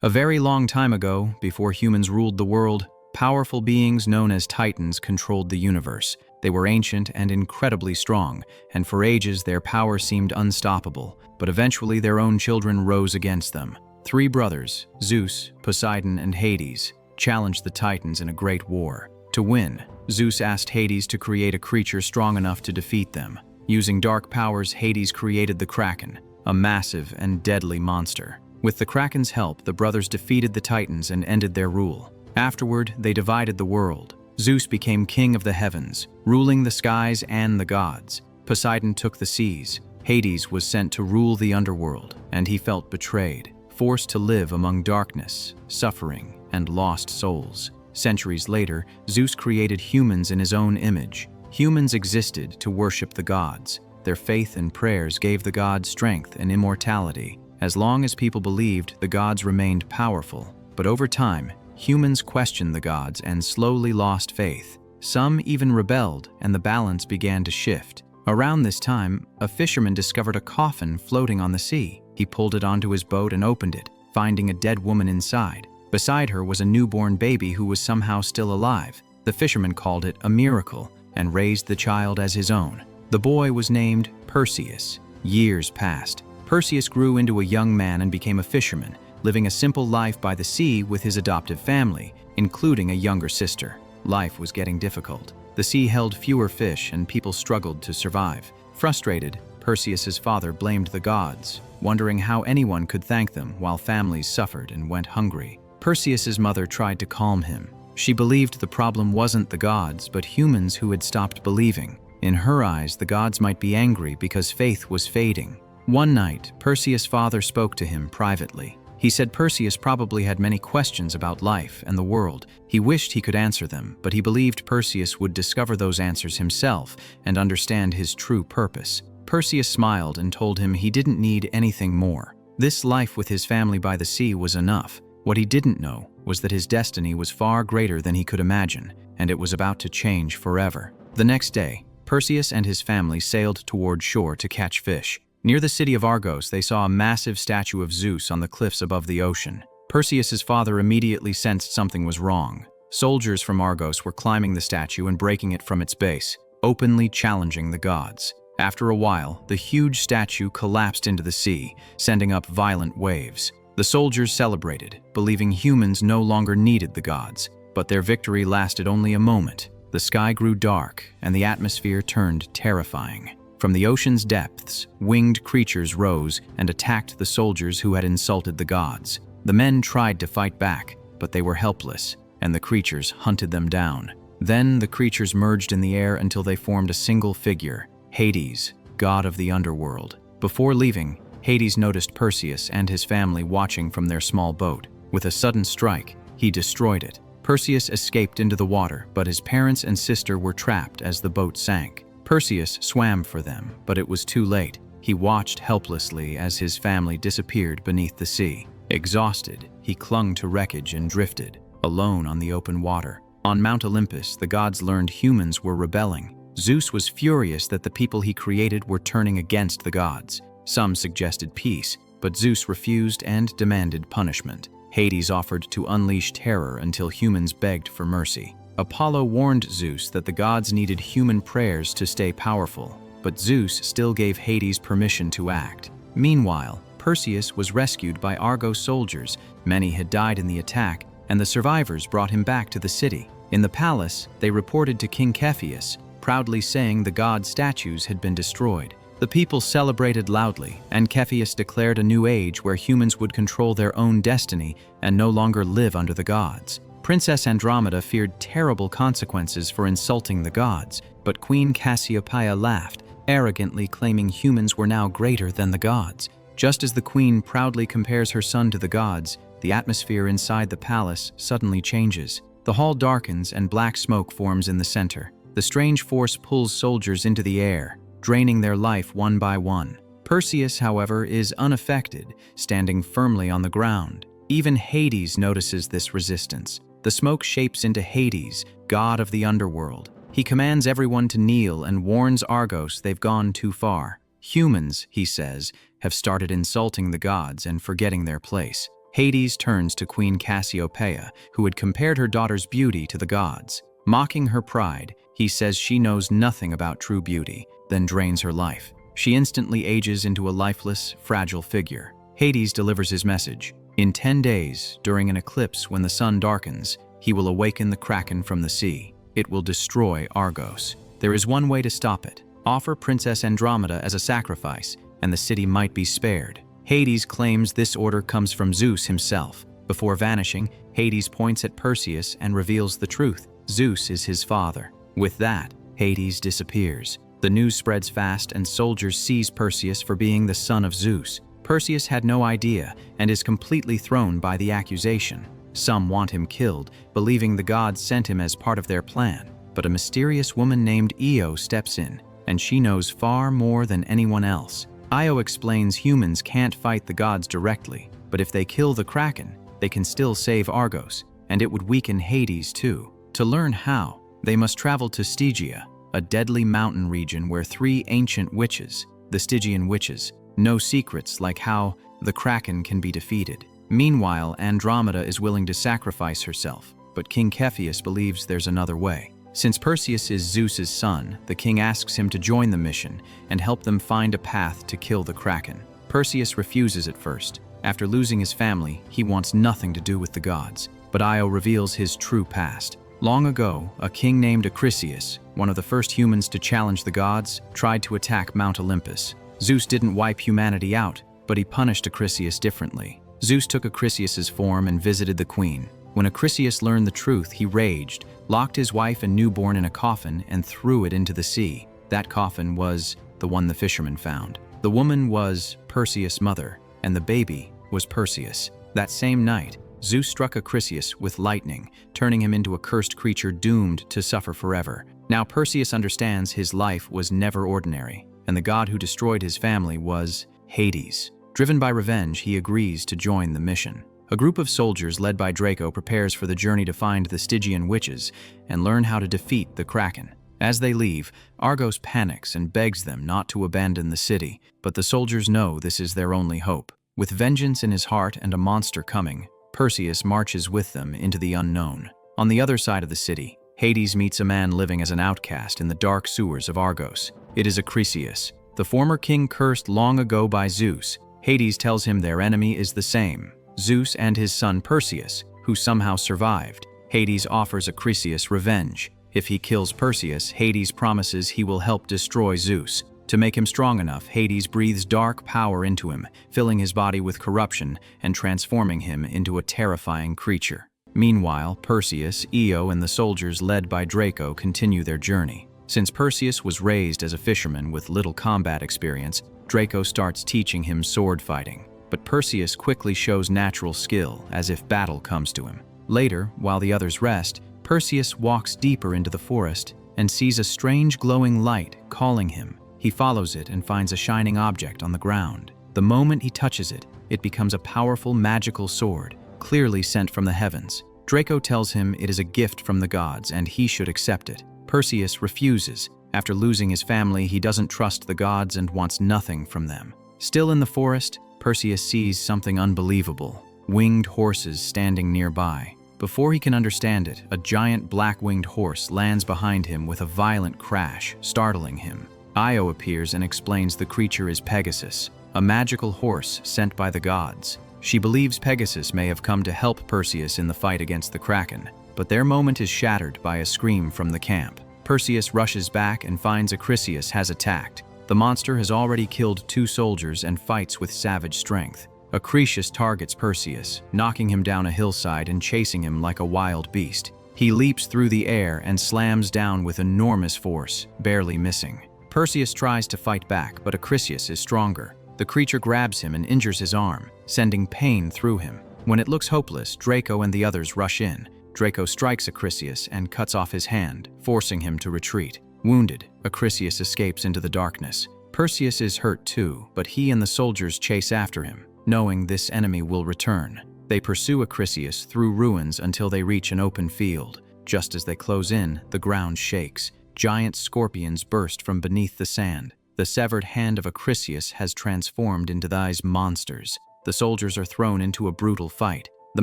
A very long time ago, before humans ruled the world, powerful beings known as Titans controlled the universe. They were ancient and incredibly strong, and for ages their power seemed unstoppable, but eventually their own children rose against them. Three brothers, Zeus, Poseidon, and Hades, challenged the Titans in a great war. To win, Zeus asked Hades to create a creature strong enough to defeat them. Using dark powers, Hades created the Kraken, a massive and deadly monster. With the Kraken's help, the brothers defeated the Titans and ended their rule. Afterward, they divided the world. Zeus became king of the heavens, ruling the skies and the gods. Poseidon took the seas. Hades was sent to rule the underworld, and he felt betrayed, forced to live among darkness, suffering, and lost souls. Centuries later, Zeus created humans in his own image. Humans existed to worship the gods. Their faith and prayers gave the gods strength and immortality. As long as people believed, the gods remained powerful. But over time, humans questioned the gods and slowly lost faith. Some even rebelled, and the balance began to shift. Around this time, a fisherman discovered a coffin floating on the sea. He pulled it onto his boat and opened it, finding a dead woman inside. Beside her was a newborn baby who was somehow still alive. The fisherman called it a miracle and raised the child as his own. The boy was named Perseus. Years passed. Perseus grew into a young man and became a fisherman, living a simple life by the sea with his adoptive family, including a younger sister. Life was getting difficult. The sea held fewer fish and people struggled to survive. Frustrated, Perseus's father blamed the gods, wondering how anyone could thank them while families suffered and went hungry. Perseus's mother tried to calm him. She believed the problem wasn't the gods, but humans who had stopped believing. In her eyes, the gods might be angry because faith was fading. One night, Perseus' father spoke to him privately. He said Perseus probably had many questions about life and the world. He wished he could answer them, but he believed Perseus would discover those answers himself and understand his true purpose. Perseus smiled and told him he didn't need anything more. This life with his family by the sea was enough. What he didn't know was that his destiny was far greater than he could imagine, and it was about to change forever. The next day, Perseus and his family sailed toward shore to catch fish. Near the city of Argos, they saw a massive statue of Zeus on the cliffs above the ocean. Perseus's father immediately sensed something was wrong. Soldiers from Argos were climbing the statue and breaking it from its base, openly challenging the gods. After a while, the huge statue collapsed into the sea, sending up violent waves. The soldiers celebrated, believing humans no longer needed the gods. But their victory lasted only a moment. The sky grew dark, and the atmosphere turned terrifying. From the ocean's depths, winged creatures rose and attacked the soldiers who had insulted the gods. The men tried to fight back, but they were helpless, and the creatures hunted them down. Then the creatures merged in the air until they formed a single figure, Hades, god of the underworld. Before leaving, Hades noticed Perseus and his family watching from their small boat. With a sudden strike, he destroyed it. Perseus escaped into the water, but his parents and sister were trapped as the boat sank. Perseus swam for them, but it was too late. He watched helplessly as his family disappeared beneath the sea. Exhausted, he clung to wreckage and drifted, alone on the open water. On Mount Olympus, the gods learned humans were rebelling. Zeus was furious that the people he created were turning against the gods. Some suggested peace, but Zeus refused and demanded punishment. Hades offered to unleash terror until humans begged for mercy. Apollo warned Zeus that the gods needed human prayers to stay powerful, but Zeus still gave Hades permission to act. Meanwhile, Perseus was rescued by Argos soldiers. Many had died in the attack, and the survivors brought him back to the city. In the palace, they reported to King Cepheus, proudly saying the god statues had been destroyed. The people celebrated loudly, and Cepheus declared a new age where humans would control their own destiny and no longer live under the gods. Princess Andromeda feared terrible consequences for insulting the gods, but Queen Cassiopeia laughed, arrogantly claiming humans were now greater than the gods. Just as the queen proudly compares her son to the gods, the atmosphere inside the palace suddenly changes. The hall darkens and black smoke forms in the center. The strange force pulls soldiers into the air, draining their life one by one. Perseus, however, is unaffected, standing firmly on the ground. Even Hades notices this resistance. The smoke shapes into Hades, god of the underworld. He commands everyone to kneel and warns Argos they've gone too far. Humans, he says, have started insulting the gods and forgetting their place. Hades turns to Queen Cassiopeia, who had compared her daughter's beauty to the gods. Mocking her pride, he says she knows nothing about true beauty, then drains her life. She instantly ages into a lifeless, fragile figure. Hades delivers his message. In 10 days, during an eclipse when the sun darkens, he will awaken the Kraken from the sea. It will destroy Argos. There is one way to stop it. Offer Princess Andromeda as a sacrifice, and the city might be spared. Hades claims this order comes from Zeus himself. Before vanishing, Hades points at Perseus and reveals the truth. Zeus is his father. With that, Hades disappears. The news spreads fast and soldiers seize Perseus for being the son of Zeus. Perseus had no idea and is completely thrown by the accusation. Some want him killed, believing the gods sent him as part of their plan. But a mysterious woman named Io steps in, and she knows far more than anyone else. Io explains humans can't fight the gods directly, but if they kill the Kraken, they can still save Argos, and it would weaken Hades too. To learn how, they must travel to Stygia, a deadly mountain region where 3 ancient witches, the Stygian witches, know secrets like how the Kraken can be defeated. Meanwhile, Andromeda is willing to sacrifice herself, but King Cepheus believes there's another way. Since Perseus is Zeus's son, the king asks him to join the mission and help them find a path to kill the Kraken. Perseus refuses at first. After losing his family, he wants nothing to do with the gods. But Io reveals his true past. Long ago, a king named Acryus, one of the first humans to challenge the gods, tried to attack Mount Olympus. Zeus didn't wipe humanity out, but he punished Acryus differently. Zeus took Acryus's form and visited the queen. When Acryus learned the truth, he raged, locked his wife and newborn in a coffin, and threw it into the sea. That coffin was the one the fishermen found. The woman was Perseus' mother, and the baby was Perseus. That same night, Zeus struck Acryus with lightning, turning him into a cursed creature doomed to suffer forever. Now Perseus understands his life was never ordinary, and the god who destroyed his family was Hades. Driven by revenge, he agrees to join the mission. A group of soldiers led by Draco prepares for the journey to find the Stygian witches and learn how to defeat the Kraken. As they leave, Argos panics and begs them not to abandon the city, but the soldiers know this is their only hope. With vengeance in his heart and a monster coming, Perseus marches with them into the unknown. On the other side of the city, Hades meets a man living as an outcast in the dark sewers of Argos. It is Acryus, the former king cursed long ago by Zeus. Hades tells him their enemy is the same, Zeus and his son Perseus, who somehow survived. Hades offers Acryus revenge. If he kills Perseus, Hades promises he will help destroy Zeus. To make him strong enough, Hades breathes dark power into him, filling his body with corruption and transforming him into a terrifying creature. Meanwhile, Perseus, Io, and the soldiers led by Draco continue their journey. Since Perseus was raised as a fisherman with little combat experience, Draco starts teaching him sword fighting. But Perseus quickly shows natural skill, as if battle comes to him. Later, while the others rest, Perseus walks deeper into the forest and sees a strange glowing light calling him. He follows it and finds a shining object on the ground. The moment he touches it, it becomes a powerful magical sword, clearly sent from the heavens. Draco tells him it is a gift from the gods and he should accept it. Perseus refuses. After losing his family, he doesn't trust the gods and wants nothing from them. Still in the forest, Perseus sees something unbelievable. Winged horses standing nearby. Before he can understand it, a giant black-winged horse lands behind him with a violent crash, startling him. Io appears and explains the creature is Pegasus, a magical horse sent by the gods. She believes Pegasus may have come to help Perseus in the fight against the Kraken, but their moment is shattered by a scream from the camp. Perseus rushes back and finds Acryus has attacked. The monster has already killed 2 soldiers and fights with savage strength. Acryus targets Perseus, knocking him down a hillside and chasing him like a wild beast. He leaps through the air and slams down with enormous force, barely missing. Perseus tries to fight back, but Acryus is stronger. The creature grabs him and injures his arm, sending pain through him. When it looks hopeless, Draco and the others rush in. Draco strikes Acryus and cuts off his hand, forcing him to retreat. Wounded, Acryus escapes into the darkness. Perseus is hurt too, but he and the soldiers chase after him, knowing this enemy will return. They pursue Acryus through ruins until they reach an open field. Just as they close in, the ground shakes. Giant scorpions burst from beneath the sand. The severed hand of Acryus has transformed into these monsters. The soldiers are thrown into a brutal fight. The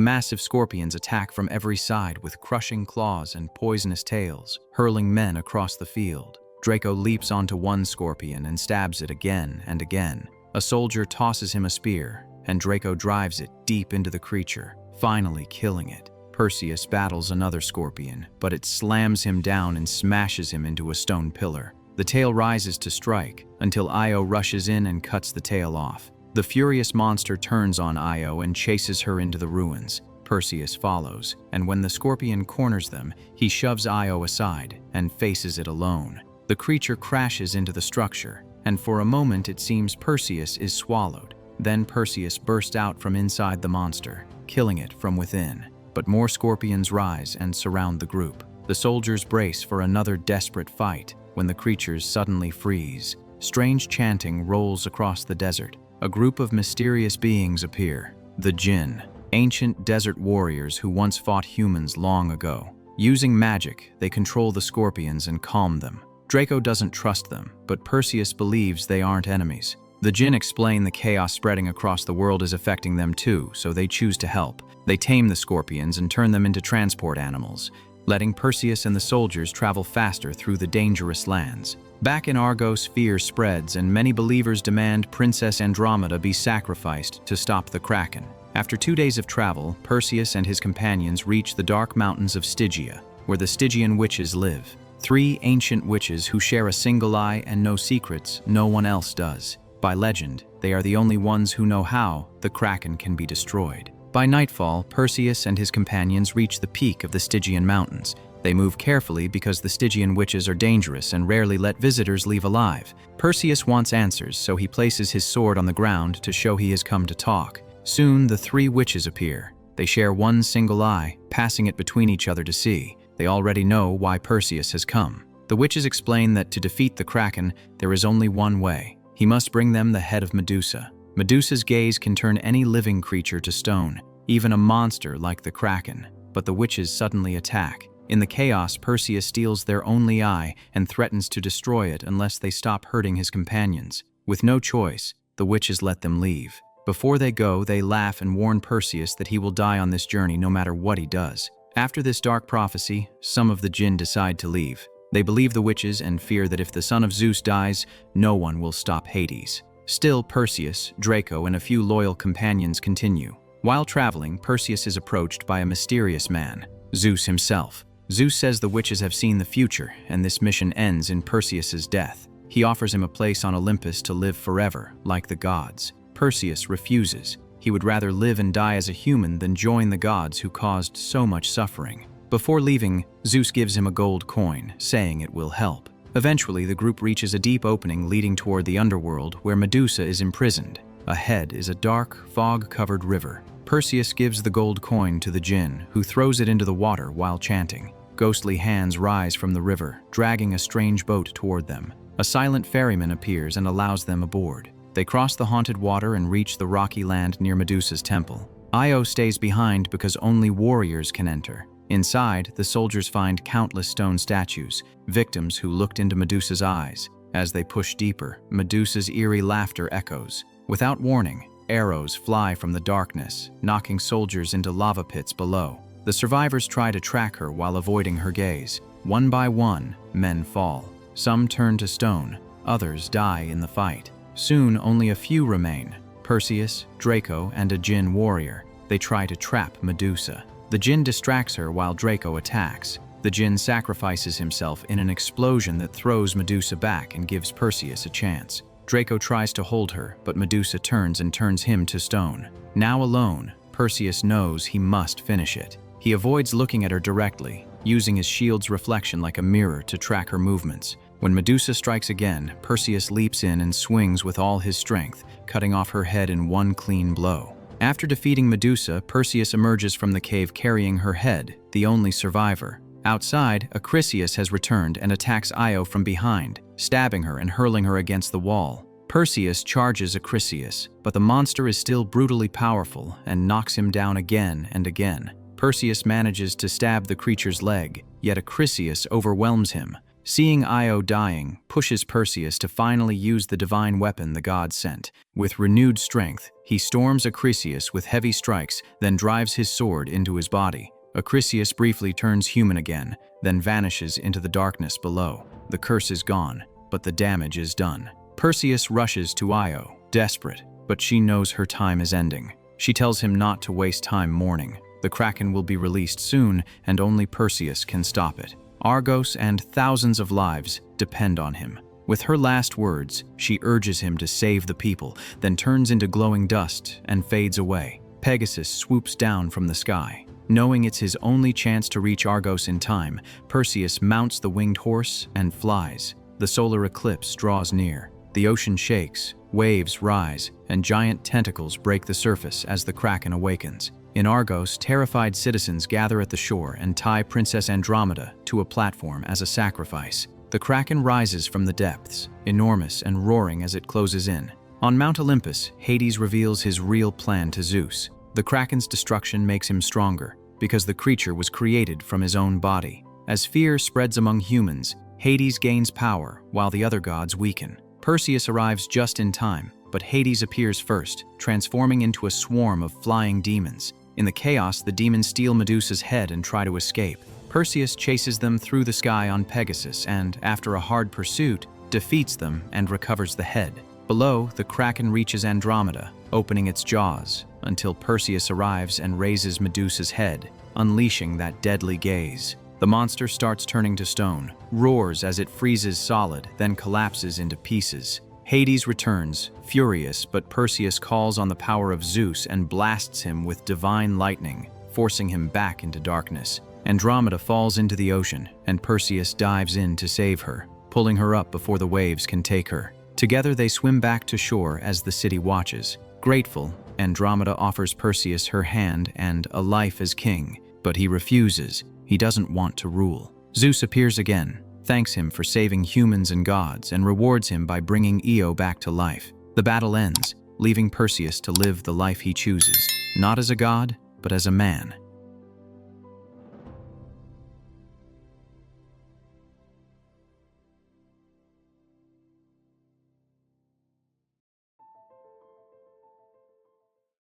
massive scorpions attack from every side with crushing claws and poisonous tails, hurling men across the field. Draco leaps onto one scorpion and stabs it again and again. A soldier tosses him a spear, and Draco drives it deep into the creature, finally killing it. Perseus battles another scorpion, but it slams him down and smashes him into a stone pillar. The tail rises to strike, until Io rushes in and cuts the tail off. The furious monster turns on Io and chases her into the ruins. Perseus follows, and when the scorpion corners them, he shoves Io aside and faces it alone. The creature crashes into the structure, and for a moment it seems Perseus is swallowed. Then Perseus bursts out from inside the monster, killing it from within. But more scorpions rise and surround the group. The soldiers brace for another desperate fight when the creatures suddenly freeze. Strange chanting rolls across the desert. A group of mysterious beings appear. The Jinn, ancient desert warriors who once fought humans long ago. Using magic, they control the scorpions and calm them. Draco doesn't trust them, but Perseus believes they aren't enemies. The Jinn explain the chaos spreading across the world is affecting them too, so they choose to help. They tame the scorpions and turn them into transport animals, letting Perseus and the soldiers travel faster through the dangerous lands. Back in Argos, fear spreads, and many believers demand Princess Andromeda be sacrificed to stop the Kraken. After 2 days of travel, Perseus and his companions reach the dark mountains of Stygia, where the Stygian witches live. 3 ancient witches who share a single eye and know secrets no one else does. By legend, they are the only ones who know how the Kraken can be destroyed. By nightfall, Perseus and his companions reach the peak of the Stygian mountains. They move carefully because the Stygian witches are dangerous and rarely let visitors leave alive. Perseus wants answers, so he places his sword on the ground to show he has come to talk. Soon, the 3 witches appear. They share one single eye, passing it between each other to see. They already know why Perseus has come. The witches explain that to defeat the Kraken, there is only one way. He must bring them the head of Medusa. Medusa's gaze can turn any living creature to stone, even a monster like the Kraken. But the witches suddenly attack. In the chaos, Perseus steals their only eye and threatens to destroy it unless they stop hurting his companions. With no choice, the witches let them leave. Before they go, they laugh and warn Perseus that he will die on this journey no matter what he does. After this dark prophecy, some of the Jinn decide to leave. They believe the witches and fear that if the son of Zeus dies, no one will stop Hades. Still, Perseus, Draco, and a few loyal companions continue. While traveling, Perseus is approached by a mysterious man, Zeus himself. Zeus says the witches have seen the future, and this mission ends in Perseus's death. He offers him a place on Olympus to live forever, like the gods. Perseus refuses. He would rather live and die as a human than join the gods who caused so much suffering. Before leaving, Zeus gives him a gold coin, saying it will help. Eventually, the group reaches a deep opening leading toward the underworld where Medusa is imprisoned. Ahead is a dark, fog-covered river. Perseus gives the gold coin to the Jinn, who throws it into the water while chanting. Ghostly hands rise from the river, dragging a strange boat toward them. A silent ferryman appears and allows them aboard. They cross the haunted water and reach the rocky land near Medusa's temple. Io stays behind because only warriors can enter. Inside, the soldiers find countless stone statues, victims who looked into Medusa's eyes. As they push deeper, Medusa's eerie laughter echoes. Without warning, arrows fly from the darkness, knocking soldiers into lava pits below. The survivors try to track her while avoiding her gaze. One by one, men fall. Some turn to stone, others die in the fight. Soon, only a few remain: Perseus, Draco, and a Jinn warrior. They try to trap Medusa. The Jinn distracts her while Draco attacks. The Jinn sacrifices himself in an explosion that throws Medusa back and gives Perseus a chance. Draco tries to hold her, but Medusa turns and turns him to stone. Now alone, Perseus knows he must finish it. He avoids looking at her directly, using his shield's reflection like a mirror to track her movements. When Medusa strikes again, Perseus leaps in and swings with all his strength, cutting off her head in one clean blow. After defeating Medusa, Perseus emerges from the cave carrying her head, the only survivor. Outside, Acryus has returned and attacks Io from behind, stabbing her and hurling her against the wall. Perseus charges Acryus, but the monster is still brutally powerful and knocks him down again and again. Perseus manages to stab the creature's leg, yet Acryus overwhelms him. seeing Io dying, pushes Perseus to finally use the divine weapon the gods sent. With renewed strength, he storms Acryus with heavy strikes, then drives his sword into his body. Acryus briefly turns human again, then vanishes into the darkness below. The curse is gone, but the damage is done. Perseus rushes to Io, desperate, but she knows her time is ending. She tells him not to waste time mourning. The Kraken will be released soon, and only Perseus can stop it. Argos and thousands of lives depend on him. With her last words, she urges him to save the people, then turns into glowing dust and fades away. Pegasus swoops down from the sky. Knowing it's his only chance to reach Argos in time, Perseus mounts the winged horse and flies. The solar eclipse draws near. The ocean shakes, waves rise, and giant tentacles break the surface as the Kraken awakens. In Argos, terrified citizens gather at the shore and tie Princess Andromeda to a platform as a sacrifice. The Kraken rises from the depths, enormous and roaring as it closes in. On Mount Olympus, Hades reveals his real plan to Zeus. The Kraken's destruction makes him stronger, because the creature was created from his own body. As fear spreads among humans, Hades gains power while the other gods weaken. Perseus arrives just in time, but Hades appears first, transforming into a swarm of flying demons. In the chaos, the demons steal Medusa's head and try to escape. Perseus chases them through the sky on Pegasus and, after a hard pursuit, defeats them and recovers the head. Below, the Kraken reaches Andromeda, opening its jaws, until Perseus arrives and raises Medusa's head, unleashing that deadly gaze. The monster starts turning to stone, roars as it freezes solid, then collapses into pieces. Hades returns, furious, but Perseus calls on the power of Zeus and blasts him with divine lightning, forcing him back into darkness. Andromeda falls into the ocean, and Perseus dives in to save her, pulling her up before the waves can take her. Together they swim back to shore as the city watches. Grateful, Andromeda offers Perseus her hand and a life as king, but he refuses. He doesn't want to rule. Zeus appears again, thanks him for saving humans and gods, and rewards him by bringing Io back to life. The battle ends, leaving Perseus to live the life he chooses, not as a god, but as a man.